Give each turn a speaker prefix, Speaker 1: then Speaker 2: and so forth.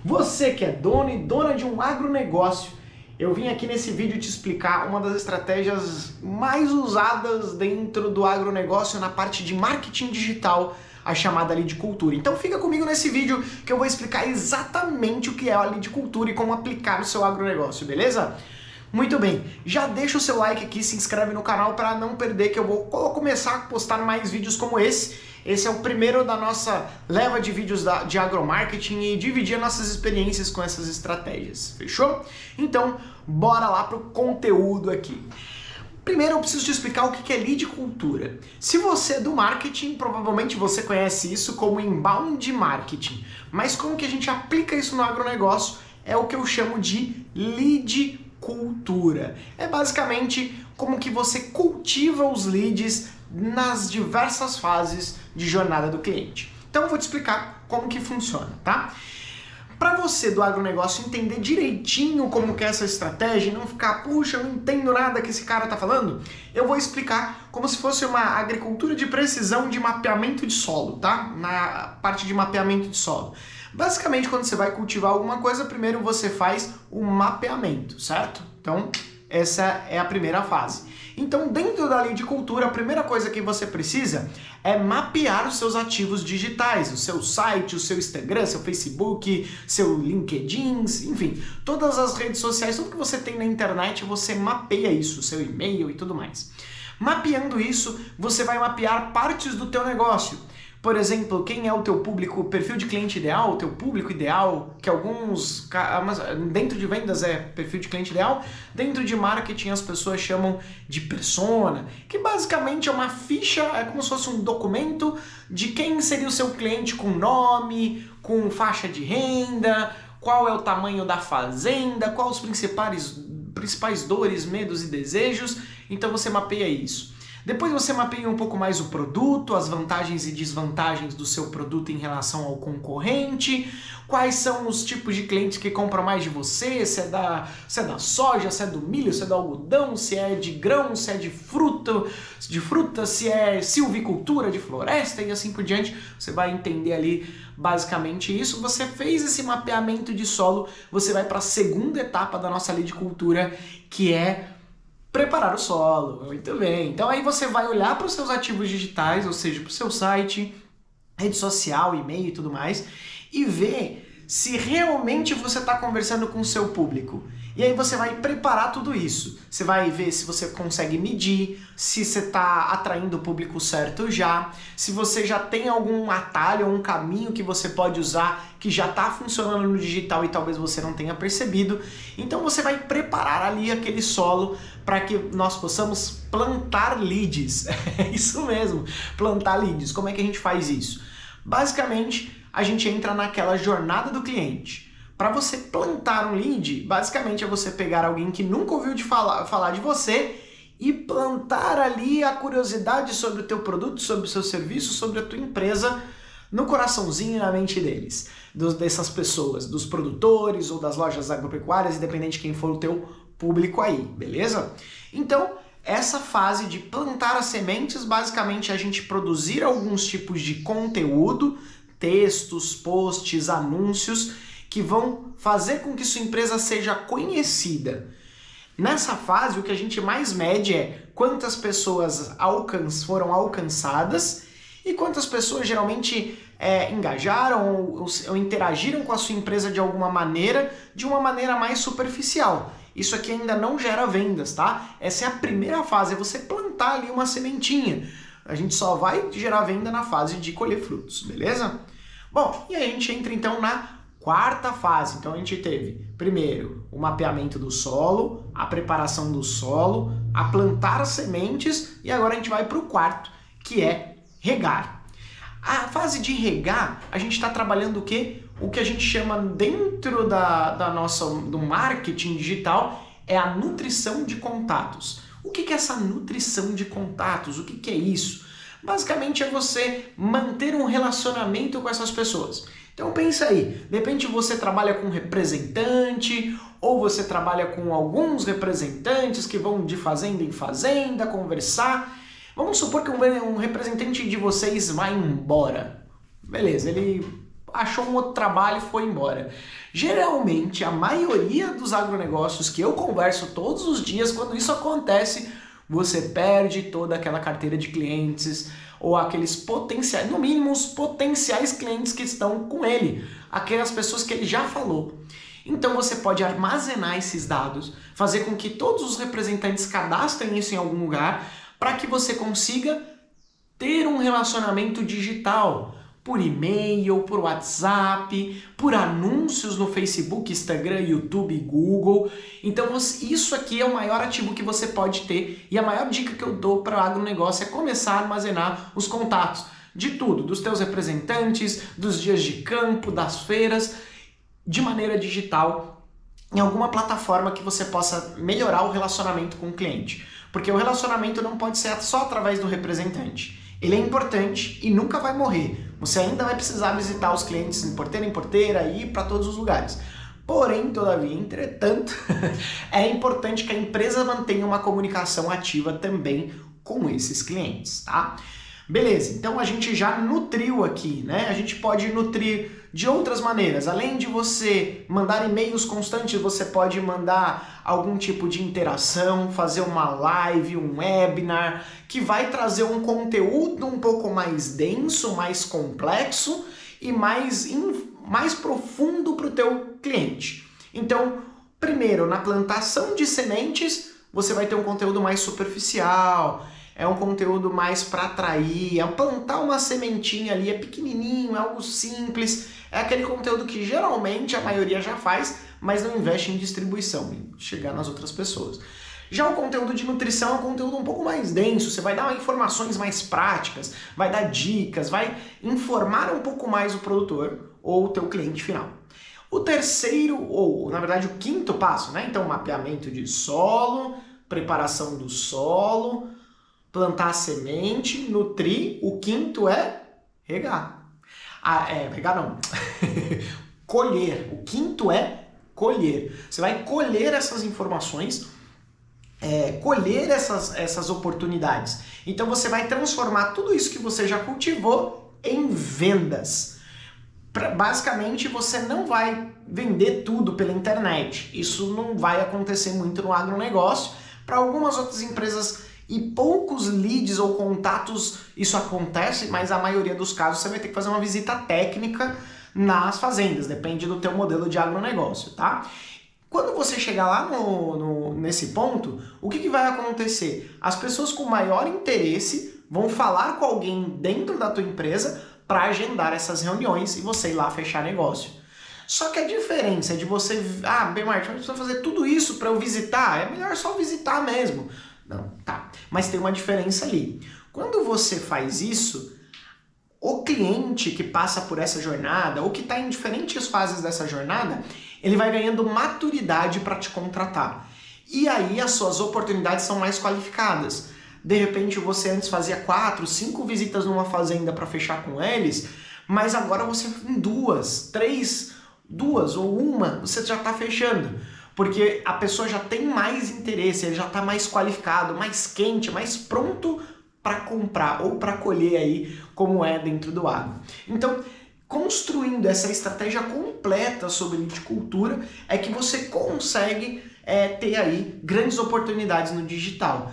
Speaker 1: Você que é dono e dona de um agronegócio, eu vim aqui nesse vídeo te explicar uma das estratégias mais usadas dentro do agronegócio na parte de marketing digital, a chamada lead cultura. Então fica comigo nesse vídeo que eu vou explicar exatamente o que é a lead cultura e como aplicar no seu agronegócio, beleza? Muito bem, já deixa o seu like aqui, se inscreve no canal para não perder que eu vou começar a postar mais vídeos como esse. Esse é o primeiro da nossa leva de vídeos de agromarketing e dividir nossas experiências com essas estratégias, fechou? Então, bora lá pro conteúdo aqui. Primeiro eu preciso te explicar o que é lead cultura. Se você é do marketing, provavelmente você conhece isso como inbound marketing. Mas como que a gente aplica isso no agronegócio é o que eu chamo de lead cultura. É basicamente como que você cultiva os leads nas diversas fases de jornada do cliente. Então eu vou te explicar como que funciona, tá? Para você do agronegócio entender direitinho como que é essa estratégia e não ficar, puxa, eu não entendo nada que esse cara tá falando, eu vou explicar como se fosse uma agricultura de precisão de mapeamento de solo, tá? Na parte de mapeamento de solo. Basicamente, quando você vai cultivar alguma coisa, primeiro você faz o mapeamento, certo? Então, essa é a primeira fase. Então, dentro da lead cultura, a primeira coisa que você precisa é mapear os seus ativos digitais, o seu site, o seu Instagram, seu Facebook, seu LinkedIn, enfim, todas as redes sociais, tudo que você tem na internet, você mapeia isso, seu e-mail e tudo mais. Mapeando isso, você vai mapear partes do teu negócio. Por exemplo, quem é o teu público, perfil de cliente ideal, o teu público ideal, que alguns, dentro de vendas é perfil de cliente ideal, dentro de marketing as pessoas chamam de persona, que basicamente é uma ficha, é como se fosse um documento de quem seria o seu cliente com nome, com faixa de renda, qual é o tamanho da fazenda, quais os principais dores, medos e desejos, então você mapeia isso. Depois você mapeia um pouco mais o produto, as vantagens e desvantagens do seu produto em relação ao concorrente, quais são os tipos de clientes que compram mais de você, se é da soja, se é do milho, se é do algodão, se é de grão, se é de fruta, se é silvicultura, de floresta e assim por diante. Você vai entender ali basicamente isso. Você fez esse mapeamento de solo, você vai para a segunda etapa da nossa lead cultura, que é preparar o solo. Muito bem. Então aí você vai olhar para os seus ativos digitais, ou seja, para o seu site, rede social, e-mail e tudo mais, e ver se realmente você está conversando com o seu público. E aí você vai preparar tudo isso. Você vai ver se você consegue medir, se você está atraindo o público certo já, se você já tem algum atalho ou um caminho que você pode usar que já está funcionando no digital e talvez você não tenha percebido. Então você vai preparar ali aquele solo para que nós possamos plantar leads. É isso mesmo, plantar leads. Como é que a gente faz isso? Basicamente, a gente entra naquela jornada do cliente. Para você plantar um lead, basicamente é você pegar alguém que nunca ouviu falar de você e plantar ali a curiosidade sobre o teu produto, sobre o seu serviço, sobre a tua empresa no coraçãozinho e na mente deles, dessas pessoas, dos produtores ou das lojas agropecuárias, independente de quem for o teu público aí, beleza? Então, essa fase de plantar as sementes, basicamente é a gente produzir alguns tipos de conteúdo, textos, posts, anúncios, que vão fazer com que sua empresa seja conhecida. Nessa fase, o que a gente mais mede é quantas pessoas foram alcançadas e quantas pessoas geralmente engajaram ou interagiram com a sua empresa de alguma maneira, de uma maneira mais superficial. Isso aqui ainda não gera vendas, tá? Essa é a primeira fase, é você plantar ali uma sementinha. A gente só vai gerar venda na fase de colher frutos, beleza? Bom, e aí a gente entra então na quarta fase. Então a gente teve, primeiro, o mapeamento do solo, a preparação do solo, a plantar as sementes e agora a gente vai para o quarto, que é regar. A fase de regar, a gente está trabalhando o quê? O que a gente chama dentro do marketing digital é a nutrição de contatos. O que é essa nutrição de contatos? O que é isso? Basicamente é você manter um relacionamento com essas pessoas. Então pensa aí, de repente você trabalha com um representante ou você trabalha com alguns representantes que vão de fazenda em fazenda conversar. Vamos supor que um representante de vocês vai embora. Beleza, ele achou um outro trabalho e foi embora. Geralmente, a maioria dos agronegócios que eu converso todos os dias, quando isso acontece, você perde toda aquela carteira de clientes ou aqueles potenciais, no mínimo os potenciais clientes que estão com ele, aquelas pessoas que ele já falou. Então você pode armazenar esses dados, fazer com que todos os representantes cadastrem isso em algum lugar, para que você consiga ter um relacionamento digital, por e-mail, por WhatsApp, por anúncios no Facebook, Instagram, YouTube, Google. Então isso aqui é o maior ativo que você pode ter, e a maior dica que eu dou para o agronegócio é começar a armazenar os contatos de tudo, dos teus representantes, dos dias de campo, das feiras, de maneira digital, em alguma plataforma que você possa melhorar o relacionamento com o cliente. Porque o relacionamento não pode ser só através do representante. Ele é importante e nunca vai morrer. Você ainda vai precisar visitar os clientes em porteira e ir para todos os lugares. Porém, todavia, entretanto, é importante que a empresa mantenha uma comunicação ativa também com esses clientes, tá? Beleza, então a gente já nutriu aqui, né? A gente pode nutrir de outras maneiras. Além de você mandar e-mails constantes, você pode mandar algum tipo de interação, fazer uma live, um webinar, que vai trazer um conteúdo um pouco mais denso, mais complexo e mais profundo para o teu cliente. Então, primeiro, na plantação de sementes, você vai ter um conteúdo mais superficial, é um conteúdo mais para atrair, é plantar uma sementinha ali, é pequenininho, é algo simples, é aquele conteúdo que geralmente a maioria já faz, mas não investe em distribuição, em chegar nas outras pessoas. Já o conteúdo de nutrição é um conteúdo um pouco mais denso, você vai dar informações mais práticas, vai dar dicas, vai informar um pouco mais o produtor ou o teu cliente final. O terceiro, ou na verdade o quinto passo, né? Então mapeamento de solo, preparação do solo, plantar a semente, nutrir. O quinto é regar. Regar não. Colher. O quinto é colher. Você vai colher essas informações, colher essas oportunidades. Então você vai transformar tudo isso que você já cultivou em vendas. Basicamente, você não vai vender tudo pela internet. Isso não vai acontecer muito no agronegócio. Para algumas outras empresas e poucos leads ou contatos isso acontece, mas a maioria dos casos você vai ter que fazer uma visita técnica nas fazendas, depende do teu modelo de agronegócio, tá? Quando você chegar lá nesse ponto, o que vai acontecer? As pessoas com maior interesse vão falar com alguém dentro da tua empresa para agendar essas reuniões e você ir lá fechar negócio. Só que a diferença é de você... Martin, eu preciso fazer tudo isso para eu visitar? É melhor só visitar mesmo. Não, tá. Mas tem uma diferença ali. Quando você faz isso, o cliente que passa por essa jornada, ou que está em diferentes fases dessa jornada, ele vai ganhando maturidade para te contratar. E aí as suas oportunidades são mais qualificadas. De repente você antes fazia 4, 5 visitas numa fazenda para fechar com eles, mas agora você em 2, 3, 2 ou uma, você já está fechando. Porque a pessoa já tem mais interesse, ele já está mais qualificado, mais quente, mais pronto para comprar ou para colher aí, como é dentro do agro. Então, construindo essa estratégia completa sobre viticultura, é que você consegue ter aí grandes oportunidades no digital.